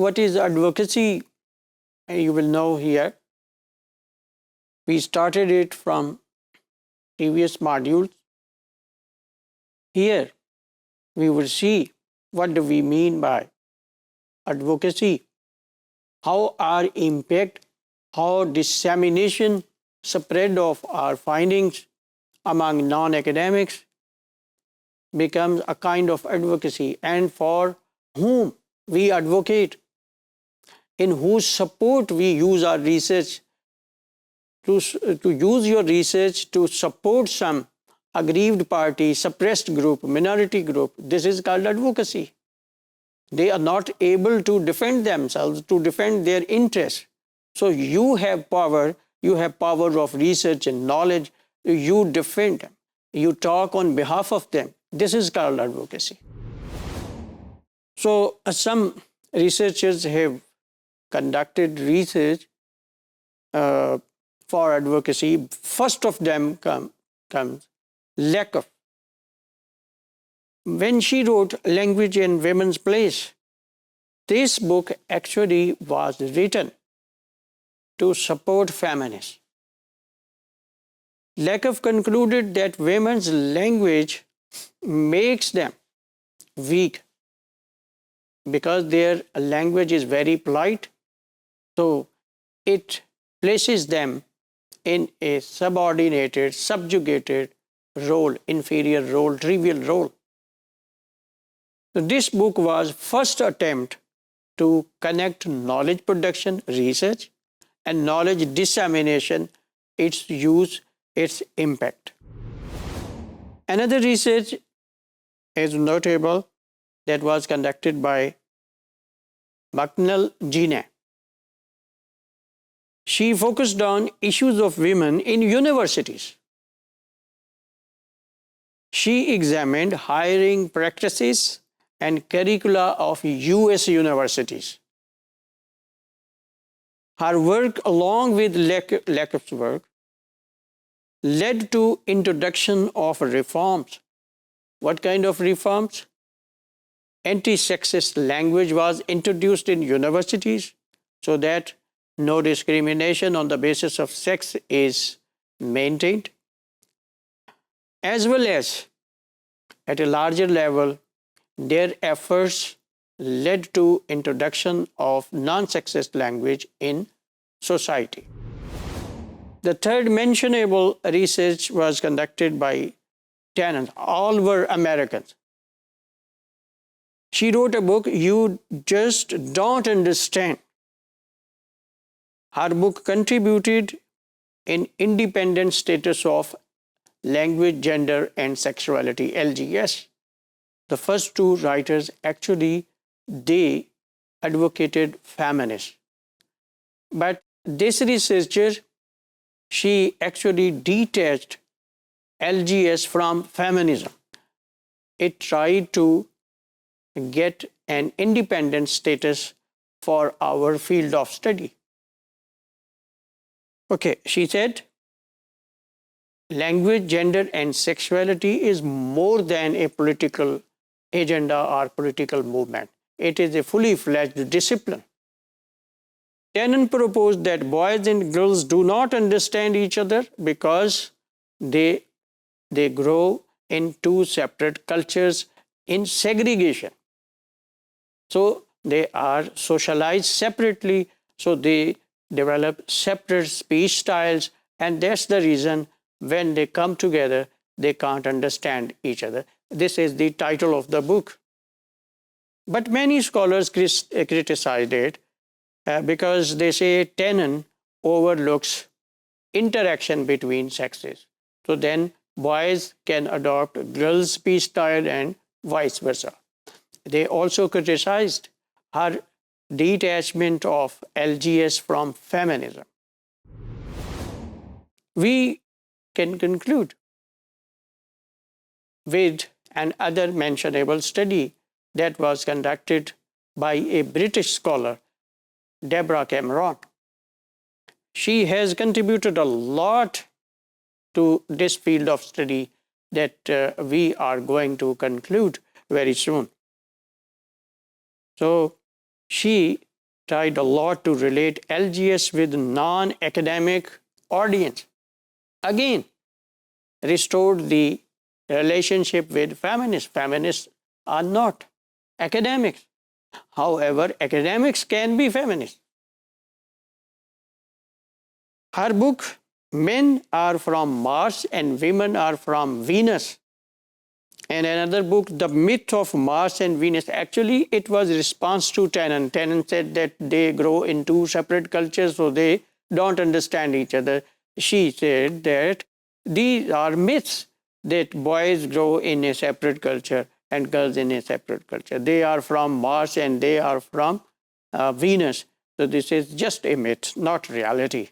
what is advocacy? You will know here. We started it from previous modules. Here, we will see what do we mean by advocacy, how our impact, how dissemination, spread of our findings among non-academics becomes a kind of advocacy, and for whom we advocate, in whose support we use our research, to use your research to support some aggrieved party, suppressed group, minority group. This is called advocacy. They are not able to defend themselves, to defend their interests. So you have power of research and knowledge, you defend them, you talk on behalf of them. This is called advocacy. So some researchers have conducted research for advocacy. First of them comes Lakoff. When she wrote Language in Women's Place, this book actually was written to support feminists. Lakoff concluded that women's language makes them weak because their language is very polite, so it places them in a subordinated, subjugated role, inferior role, trivial role. So this book was first attempt to connect knowledge production, research, and knowledge dissemination, its use, its impact. Another research is notable that was conducted by Bucknell Gina. She focused on issues of women in universities. She examined hiring practices and curricula of US universities. Her work, along with Lakoff's work, led to introduction of reforms. What kind of reforms? Anti-sexist language was introduced in universities so that no discrimination on the basis of sex is maintained, as well as at a larger level, their efforts led to introduction of non-sexist language in society. The third mentionable research was conducted by Tannen. All were Americans. She wrote a book, You Just Don't Understand. Her book contributed in independent status of language, gender, and sexuality, LGS. The first two writers actually, they advocated feminists. But this researcher, she actually detached LGS from feminism. It tried to get an independent status for our field of study. Okay, she said, language, gender, and sexuality is more than a political agenda or political movement. It is a fully fledged discipline. Tannen proposed that boys and girls do not understand each other because they grow in two separate cultures in segregation. So they are socialized separately, so they develop separate speech styles, and that's the reason when they come together, they can't understand each other. This is the title of the book. But many scholars criticized it because they say Tannen overlooks interaction between sexes. So then boys can adopt girls' speech style and vice versa. They also criticized her detachment of LGS from feminism. We can conclude with another mentionable study that was conducted by a British scholar, Deborah Cameron. She has contributed a lot to this field of study that we are going to conclude very soon. So she tried a lot to relate LGS with non-academic audience. Again, restored the relationship with feminists. Feminists are not academics. However, academics can be feminists. Her book, Men Are From Mars and Women Are From Venus. And another book, The Myth of Mars and Venus. Actually, it was a response to Tannen. Tannen said that they grow in two separate cultures, so they don't understand each other. She said that these are myths, that boys grow in a separate culture and girls in a separate culture. They are from Mars and they are from Venus. So this is just a myth, not reality.